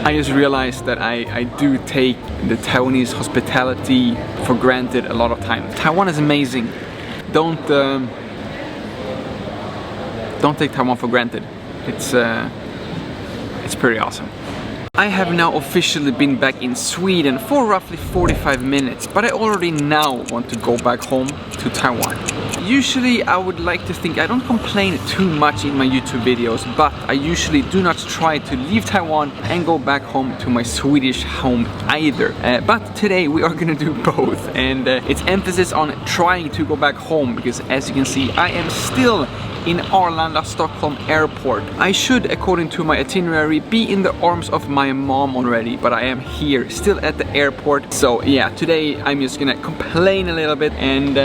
I just realized that I do take the Taiwanese hospitality for granted a lot of time. Taiwan is amazing. Don't take Taiwan for granted. It's pretty awesome. I have now officially been back in Sweden for roughly 45 minutes, but I already now want to go back home to Taiwan. Usually I would like to think I don't complain too much in my YouTube videos, but I usually do not try to leave Taiwan and go back home to my Swedish home either. But today we are gonna do both, and it's emphasis on trying to go back home because, as you can see, I am still in Arlanda, Stockholm airport. I should, according to my itinerary, be in the arms of my mom already, but I am here, still at the airport. So yeah, today I'm just gonna complain a little bit and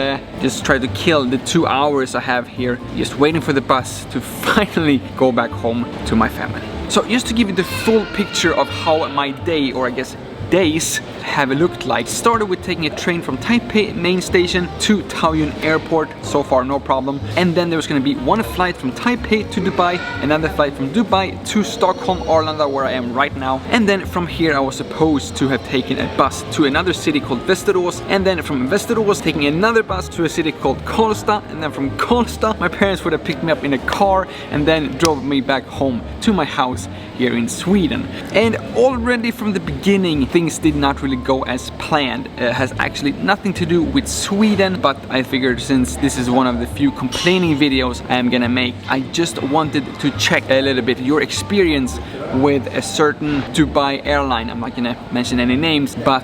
just try to kill the 2 hours I have here, just waiting for the bus to finally go back home to my family. So just to give you the full picture of how my day, or I guess days, have looked like. Started with taking a train from Taipei main station to Taoyuan airport. So far no problem. And then there was going to be one flight from Taipei to Dubai, another flight from Dubai to Stockholm, Arlanda, where I am right now. And then from here I was supposed to have taken a bus to another city called Västerås, and then from Västerås taking another bus to a city called Karlstad, and then from Karlstad my parents would have picked me up in a car and then drove me back home to my house here in Sweden. And already from the beginning things did not really go as planned. It has actually nothing to do with Sweden, but I figured since this is one of the few complaining videos I am gonna make, I just wanted to check a little bit your experience with a certain Dubai airline. I'm not gonna mention any names, but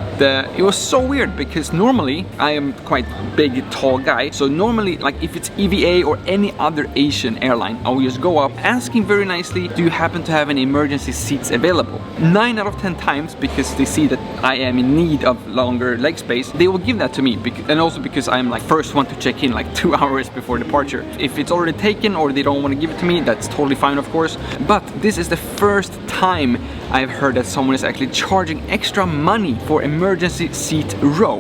it was so weird because normally I am quite big, tall guy, so normally, like, if it's EVA or any other Asian airline, I will just go up asking very nicely, do you happen to have any emergency seats available? 9 out of 10 times, because they see that I am in need of longer leg space, they will give that to me, and also because I'm like first one to check in like 2 hours before departure. If it's already taken or they don't want to give it to me, that's totally fine, of course. But this is the first time I've heard that someone is actually charging extra money for emergency seat row,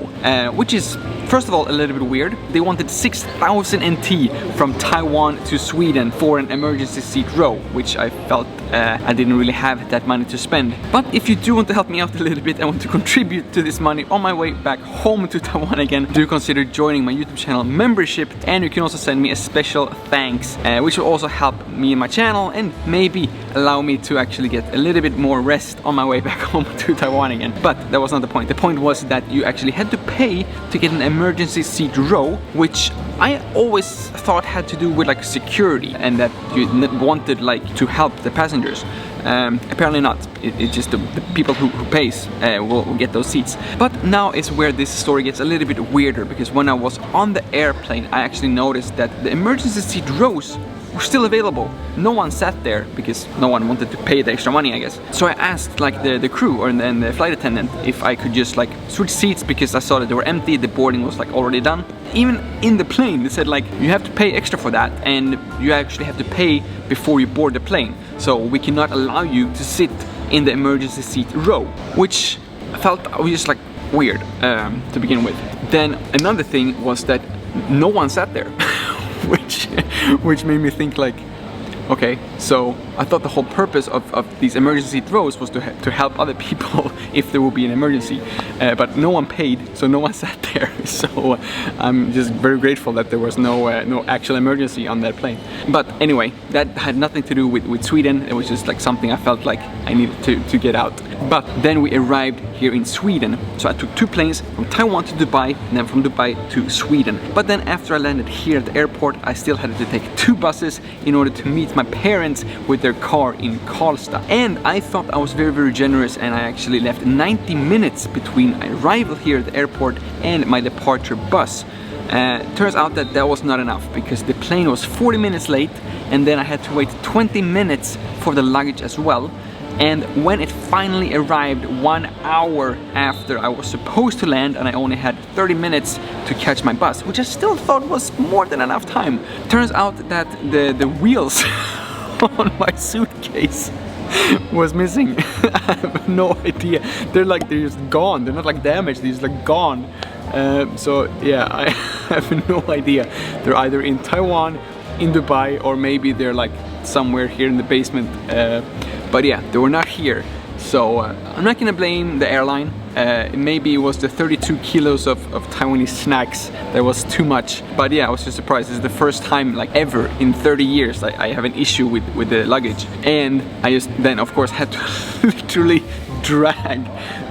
which is, first of all, a little bit weird. They wanted 6,000 NT from Taiwan to Sweden for an emergency seat row, which I felt I didn't really have that money to spend. But if you do want to help me out a little bit and want to contribute to this money on my way back home to Taiwan again, do consider joining my YouTube channel membership, and you can also send me a special thanks, which will also help me and my channel and maybe allow me to actually get a little bit more rest on my way back home to Taiwan again. But that was not the point. The point was that you actually had to pay to get an emergency seat row, which I always thought had to do with like security and that you wanted like to help the passengers. Apparently not. It's just the people who pays will get those seats. But now is where this story gets a little bit weirder, because when I was on the airplane I actually noticed that the emergency seat rows were still available. No one sat there because no one wanted to pay the extra money, I guess. So I asked like the crew or then the flight attendant if I could just like switch seats, because I saw that they were empty, the boarding was like already done. Even in the plane they said like you have to pay extra for that, and you actually have to pay before you board the plane, so we cannot allow you to sit in the emergency seat row, which I felt was just like weird to begin with. Then another thing was that no one sat there. which made me think like, okay, so I thought the whole purpose of these emergency rows was to help other people if there will be an emergency, but no one paid, so no one sat there. So I'm just very grateful that there was no actual emergency on that plane. But anyway, that had nothing to do with Sweden. It was just like something I felt like I needed to get out. But then we arrived here in Sweden, so I took 2 planes from Taiwan to Dubai and then from Dubai to Sweden. But then after I landed here at the airport, I still had to take 2 buses in order to meet my parents with their car in Karlstad. And I thought I was very generous, and I actually left 90 minutes between arrival here at the airport and my departure bus. Turns out that that was not enough, because the plane was 40 minutes late, and then I had to wait 20 minutes for the luggage as well. And when it finally arrived 1 hour after I was supposed to land, and I only had 30 minutes to catch my bus, which I still thought was more than enough time. Turns out that the wheels on my suitcase was missing. I have no idea. They're just gone. They're not like damaged, they're just like gone. So yeah, I have no idea. They're either in Taiwan, in Dubai, or maybe they're like somewhere here in the basement. But yeah, they were not here. So I'm not gonna blame the airline. Maybe it was the 32 kilos of Taiwanese snacks that was too much. But yeah, I was just surprised. This is the first time like ever in 30 years I have an issue with the luggage. And I just then of course had to literally drag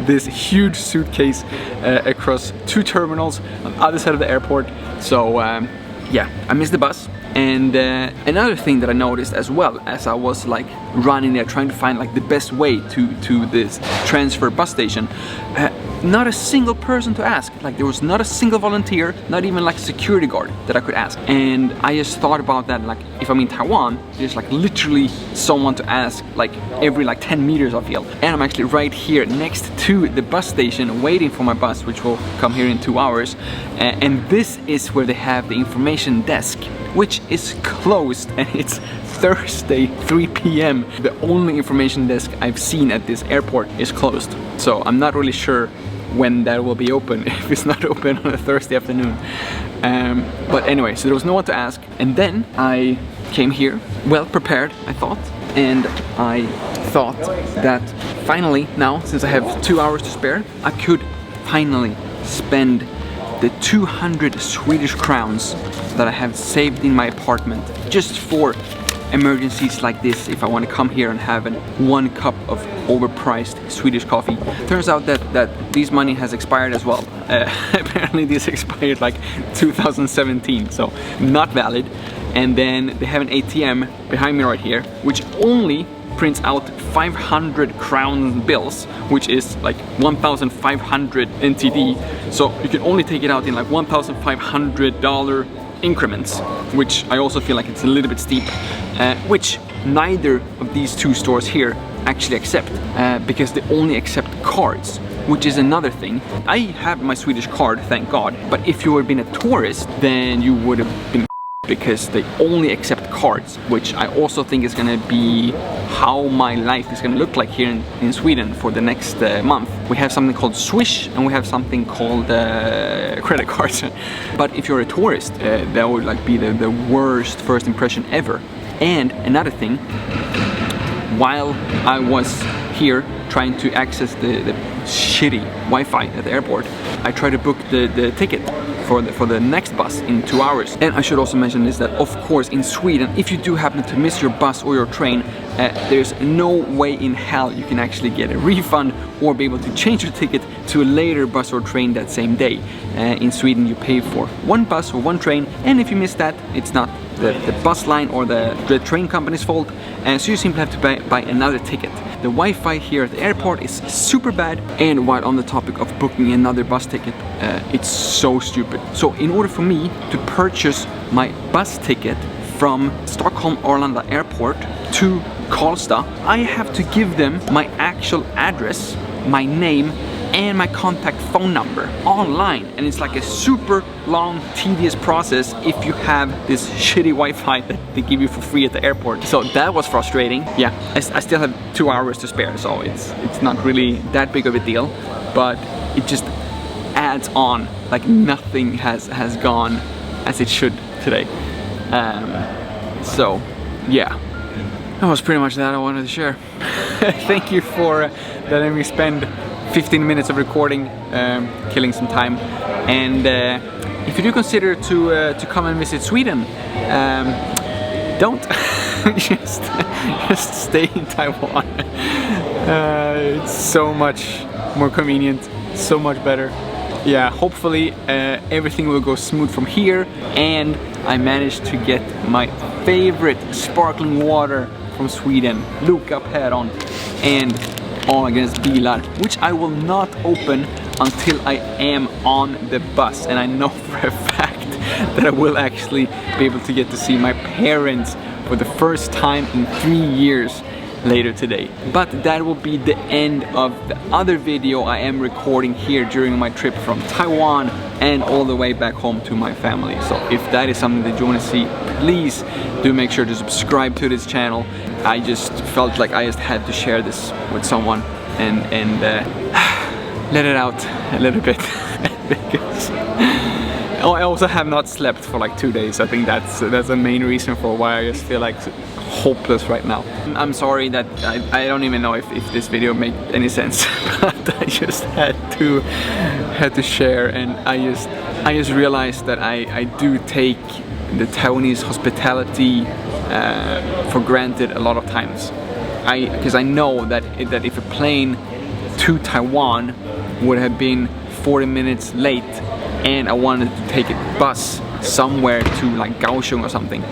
this huge suitcase across 2 terminals on the other side of the airport. So yeah, I missed the bus. And another thing that I noticed as well as I was like running there trying to find like the best way to this transfer bus station, not a single person to ask. Like there was not a single volunteer, not even like a security guard that I could ask. And I just thought about that, like if I'm in Taiwan, there's like literally someone to ask like every like 10 meters I feel. And I'm actually right here next to the bus station waiting for my bus, which will come here in 2 hours. And this is where they have the information desk, which is closed, and it's Thursday 3 p.m. The only information desk I've seen at this airport is closed. So I'm not really sure when that will be open, if it's not open on a Thursday afternoon. But anyway, so there was no one to ask. And then I came here, well prepared, I thought. And I thought that finally now, since I have 2 hours to spare, I could finally spend the 200 Swedish crowns that I have saved in my apartment just for emergencies like this, if I want to come here and have 1 cup of overpriced Swedish coffee. Turns out that this money has expired as well. Apparently this expired like 2017, so not valid. And then they have an ATM behind me right here, which only prints out 500 crown bills, which is like 1,500 NTD. So you can only take it out in like $1,500 increments, which I also feel like it's a little bit steep, which neither of these 2 stores here actually accept, because they only accept cards, which is another thing. I have my Swedish card, thank God, but if you had been a tourist, then you would have been because they only accept cards, which I also think is gonna be how my life is gonna look like here in Sweden for the next month. We have something called Swish and we have something called credit cards. But if you're a tourist, that would like be the worst first impression ever. And another thing, while I was here trying to access the shitty Wi-Fi at the airport, I tried to book the ticket for the next bus in 2 hours. And I should also mention this, that of course in Sweden, if you do happen to miss your bus or your train, there's no way in hell you can actually get a refund or be able to change your ticket to a later bus or train that same day. In Sweden you pay for 1 bus or 1 train, and if you miss that, it's not the bus line or the train company's fault, and so you simply have to buy another ticket. The Wi-Fi here at the airport is super bad, and while on the topic of booking another bus ticket, it's so stupid. So in order for me to purchase my bus ticket from Stockholm Arlanda Airport to Karlstad, I have to give them my actual address, my name, and my contact phone number online, and it's like a super long, tedious process if you have this shitty Wi-Fi that they give you for free at the airport. So that was frustrating. Yeah, I still have 2 hours to spare, so it's not really that big of a deal, but it just adds on like nothing has gone as it should today. So yeah, that was pretty much that I wanted to share. Thank you for letting me spend 15 minutes of recording, killing some time. And if you do consider to come and visit Sweden, don't just stay in Taiwan. It's so much more convenient, so much better. Yeah, hopefully everything will go smooth from here, and I managed to get my favorite sparkling water from Sweden, Lukas Päron, and Ahlgrens bilar, which I will not open until I am on the bus, and I know for a fact that I will actually be able to get to see my parents for the first time in 3 years later today. But that will be the end of the other video I am recording here during my trip from Taiwan and all the way back home to my family. So if that is something that you want to see, please do make sure to subscribe to this channel. I just felt like I just had to share this with someone and let it out a little bit because Oh, I also have not slept for like 2 days. I think that's the main reason for why I just feel like hopeless right now. I'm sorry that I don't even know if this video made any sense, but I just had to share, and I just realized that I do take the Taiwanese hospitality for granted a lot of times. Because I know that if a plane to Taiwan would have been 40 minutes late and I wanted to take a bus somewhere to like Kaohsiung or something,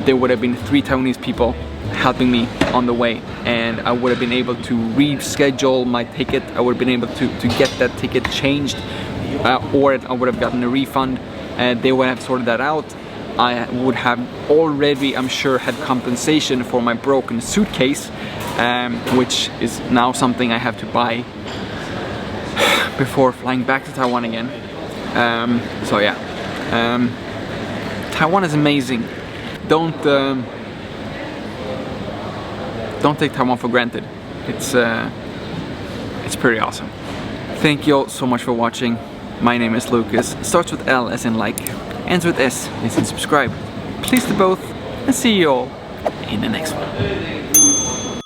there would have been 3 Taiwanese people helping me on the way, and I would have been able to reschedule my ticket. I would have been able to get that ticket changed, or I would have gotten a refund. They would have sorted that out. I would have already, I'm sure, had compensation for my broken suitcase, which is now something I have to buy before flying back to Taiwan again. So yeah, Taiwan is amazing. Don't take Taiwan for granted. It's pretty awesome. Thank you all so much for watching. My name is Lukas. Starts with L as in like, ends with S as in subscribe. Please do both, and see you all in the next one.